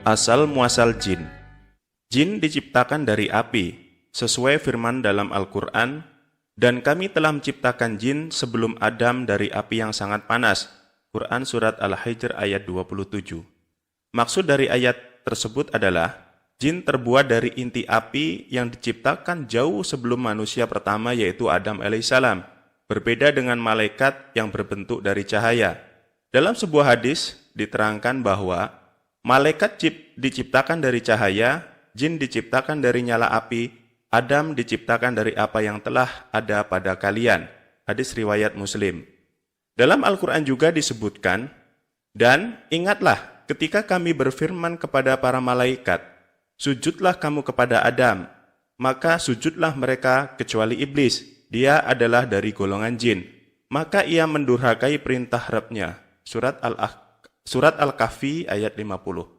Asal-muasal jin. Jin diciptakan dari api, sesuai firman dalam Al-Quran, dan kami telah menciptakan jin sebelum Adam dari api yang sangat panas. Quran Surat Al-Hijr ayat 27. Maksud dari ayat tersebut adalah, jin terbuat dari inti api yang diciptakan jauh sebelum manusia pertama yaitu Adam alaihissalam, berbeda dengan malaikat yang berbentuk dari cahaya. Dalam sebuah hadis diterangkan bahwa malaikat diciptakan dari cahaya, jin diciptakan dari nyala api, Adam diciptakan dari apa yang telah ada pada kalian. Hadis riwayat Muslim. Dalam Al-Quran juga disebutkan, dan ingatlah ketika kami berfirman kepada para malaikat, sujudlah kamu kepada Adam, maka sujudlah mereka kecuali iblis, dia adalah dari golongan jin. Maka ia mendurhakai perintah Rabb-nya. Surat Al-Kahfi ayat 50.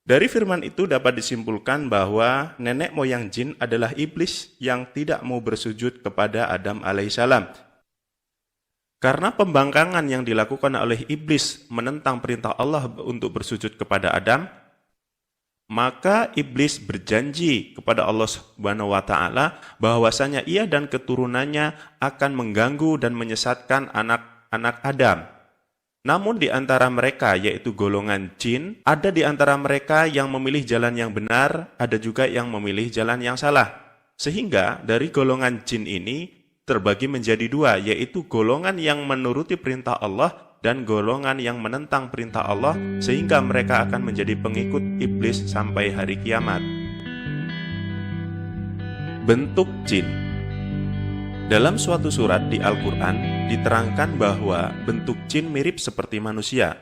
Dari firman itu dapat disimpulkan bahwa nenek moyang jin adalah iblis yang tidak mau bersujud kepada Adam alaihissalam. Karena pembangkangan yang dilakukan oleh iblis menentang perintah Allah untuk bersujud kepada Adam, maka iblis berjanji kepada Allah Subhanahu wa taala bahwasanya ia dan keturunannya akan mengganggu dan menyesatkan anak-anak Adam. Namun di antara mereka, yaitu golongan jin, ada di antara mereka yang memilih jalan yang benar, ada juga yang memilih jalan yang salah. Sehingga dari golongan jin ini terbagi menjadi dua, yaitu golongan yang menuruti perintah Allah dan golongan yang menentang perintah Allah, sehingga mereka akan menjadi pengikut iblis sampai hari kiamat. Bentuk jin. Dalam suatu surat di Al-Quran diterangkan bahwa bentuk jin mirip seperti manusia.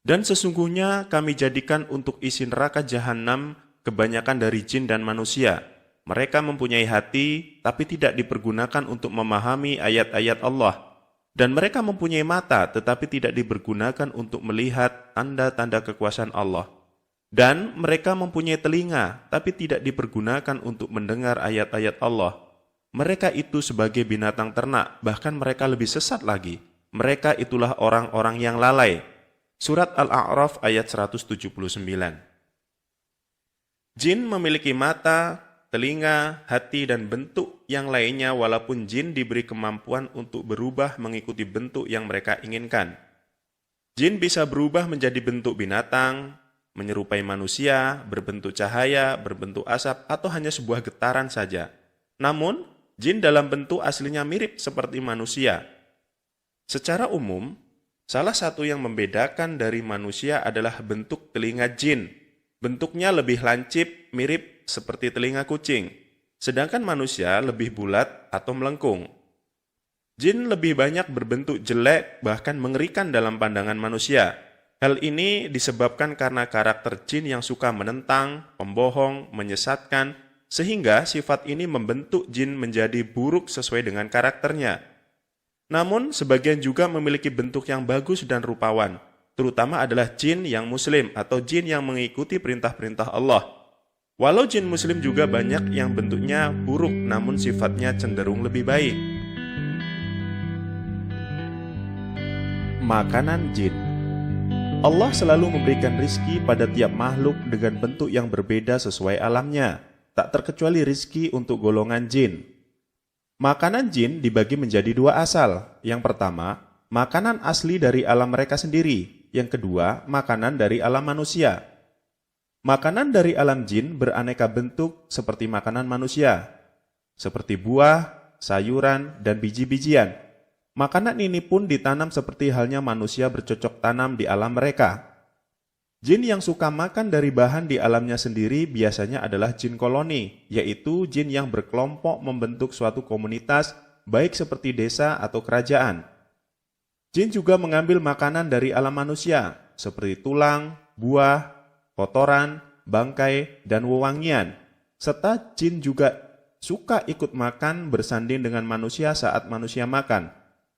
Dan sesungguhnya kami jadikan untuk isi neraka jahanam kebanyakan dari jin dan manusia. Mereka mempunyai hati tapi tidak dipergunakan untuk memahami ayat-ayat Allah. Dan mereka mempunyai mata tetapi tidak dipergunakan untuk melihat tanda-tanda kekuasaan Allah. Dan mereka mempunyai telinga tapi tidak dipergunakan untuk mendengar ayat-ayat Allah. Mereka itu sebagai binatang ternak, bahkan mereka lebih sesat lagi. Mereka itulah orang-orang yang lalai. Surat Al-A'raf ayat 179. Jin memiliki mata, telinga, hati, dan bentuk yang lainnya walaupun jin diberi kemampuan untuk berubah mengikuti bentuk yang mereka inginkan. Jin bisa berubah menjadi bentuk binatang, menyerupai manusia, berbentuk cahaya, berbentuk asap, atau hanya sebuah getaran saja. Namun, jin dalam bentuk aslinya mirip seperti manusia. Secara umum, salah satu yang membedakan dari manusia adalah bentuk telinga jin. Bentuknya lebih lancip, mirip seperti telinga kucing. Sedangkan manusia lebih bulat atau melengkung. Jin lebih banyak berbentuk jelek, bahkan mengerikan dalam pandangan manusia. Hal ini disebabkan karena karakter jin yang suka menentang, pembohong, menyesatkan, sehingga sifat ini membentuk jin menjadi buruk sesuai dengan karakternya. Namun, sebagian juga memiliki bentuk yang bagus dan rupawan, terutama adalah jin yang muslim atau jin yang mengikuti perintah-perintah Allah. Walau jin muslim juga banyak yang bentuknya buruk namun sifatnya cenderung lebih baik. Makanan jin. Allah selalu memberikan rizki pada tiap makhluk dengan bentuk yang berbeda sesuai alamnya. Tak terkecuali rizki untuk golongan jin. Makanan jin dibagi menjadi dua asal. Yang pertama, makanan asli dari alam mereka sendiri. Yang kedua, makanan dari alam manusia. Makanan dari alam jin beraneka bentuk seperti makanan manusia, seperti buah, sayuran, dan biji-bijian. Makanan ini pun ditanam seperti halnya manusia bercocok tanam di alam mereka. Jin yang suka makan dari bahan di alamnya sendiri biasanya adalah jin koloni, yaitu jin yang berkelompok membentuk suatu komunitas, baik seperti desa atau kerajaan. Jin juga mengambil makanan dari alam manusia, seperti tulang, buah, kotoran, bangkai, dan wewangian. Serta jin juga suka ikut makan bersanding dengan manusia saat manusia makan.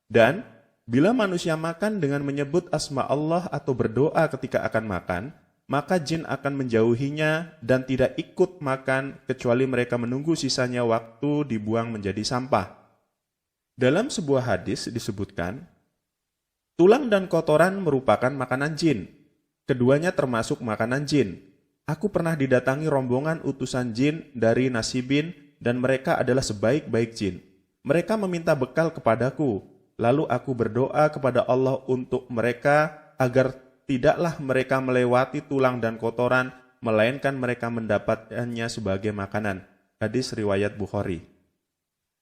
Dan bila manusia makan dengan menyebut asma Allah atau berdoa ketika akan makan, maka jin akan menjauhinya dan tidak ikut makan kecuali mereka menunggu sisanya waktu dibuang menjadi sampah. Dalam sebuah hadis disebutkan, tulang dan kotoran merupakan makanan jin. Keduanya termasuk makanan jin. Aku pernah didatangi rombongan utusan jin dari Nasibin dan mereka adalah sebaik-baik jin. Mereka meminta bekal kepadaku, lalu aku berdoa kepada Allah untuk mereka agar tidaklah mereka melewati tulang dan kotoran, melainkan mereka mendapatkannya sebagai makanan. Hadis riwayat Bukhari.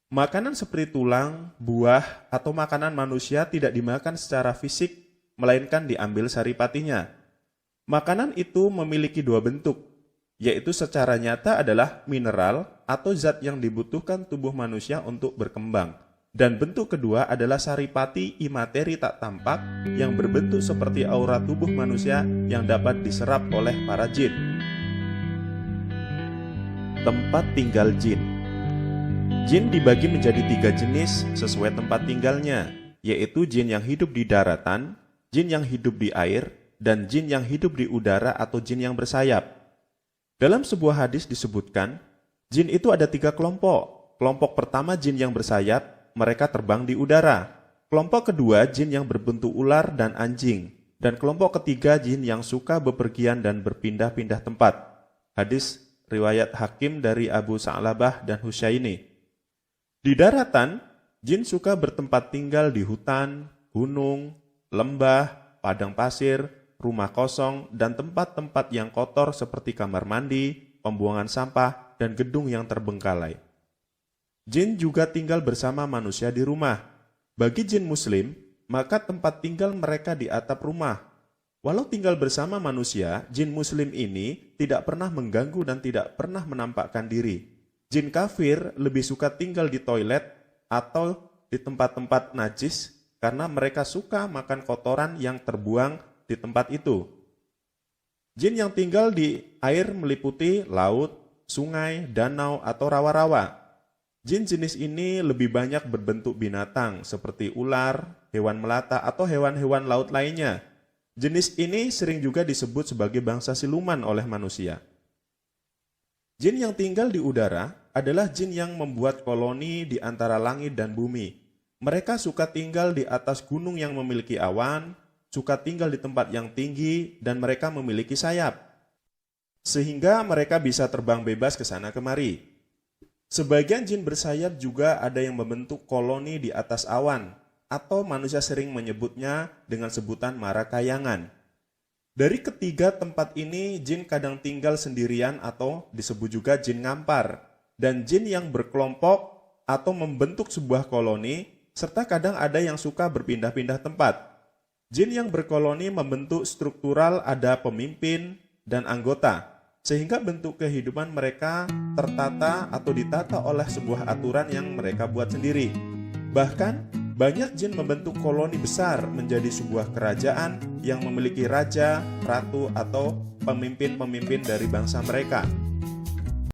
Makanan seperti tulang, buah, atau makanan manusia tidak dimakan secara fisik, melainkan diambil saripatinya. Makanan itu memiliki dua bentuk, yaitu secara nyata adalah mineral atau zat yang dibutuhkan tubuh manusia untuk berkembang. Dan bentuk kedua adalah saripati imateri tak tampak yang berbentuk seperti aura tubuh manusia yang dapat diserap oleh para jin. Tempat tinggal jin. Jin dibagi menjadi 3 jenis sesuai tempat tinggalnya, yaitu jin yang hidup di daratan, jin yang hidup di air, dan jin yang hidup di udara atau jin yang bersayap. Dalam sebuah hadis disebutkan, jin itu ada 3 kelompok. Kelompok pertama jin yang bersayap, mereka terbang di udara. Kelompok kedua jin yang berbentuk ular dan anjing. Dan kelompok ketiga jin yang suka bepergian dan berpindah-pindah tempat. Hadis riwayat Hakim dari Abu Sa'labah dan Husyaini. Di daratan, jin suka bertempat tinggal di hutan, gunung, lembah, padang pasir, rumah kosong, dan tempat-tempat yang kotor seperti kamar mandi, pembuangan sampah, dan gedung yang terbengkalai. Jin juga tinggal bersama manusia di rumah. Bagi jin muslim, maka tempat tinggal mereka di atap rumah. Walau tinggal bersama manusia, jin muslim ini tidak pernah mengganggu dan tidak pernah menampakkan diri. Jin kafir lebih suka tinggal di toilet atau di tempat-tempat najis karena mereka suka makan kotoran yang terbuang di tempat itu. Jin yang tinggal di air meliputi laut, sungai, danau, atau rawa-rawa. Jin jenis ini lebih banyak berbentuk binatang seperti ular, hewan melata, atau hewan-hewan laut lainnya. Jenis ini sering juga disebut sebagai bangsa siluman oleh manusia. Jin yang tinggal di udara adalah jin yang membuat koloni di antara langit dan bumi. Mereka suka tinggal di atas gunung yang memiliki awan, suka tinggal di tempat yang tinggi, dan mereka memiliki sayap. Sehingga mereka bisa terbang bebas ke sana kemari. Sebagian jin bersayap juga ada yang membentuk koloni di atas awan, atau manusia sering menyebutnya dengan sebutan marakayangan. Dari ketiga tempat ini, jin kadang tinggal sendirian atau disebut juga jin ngampar, dan jin yang berkelompok atau membentuk sebuah koloni, serta kadang ada yang suka berpindah-pindah tempat. Jin yang berkoloni membentuk struktural ada pemimpin dan anggota, sehingga bentuk kehidupan mereka tertata atau ditata oleh sebuah aturan yang mereka buat sendiri. Bahkan, banyak jin membentuk koloni besar menjadi sebuah kerajaan yang memiliki raja, ratu, atau pemimpin-pemimpin dari bangsa mereka.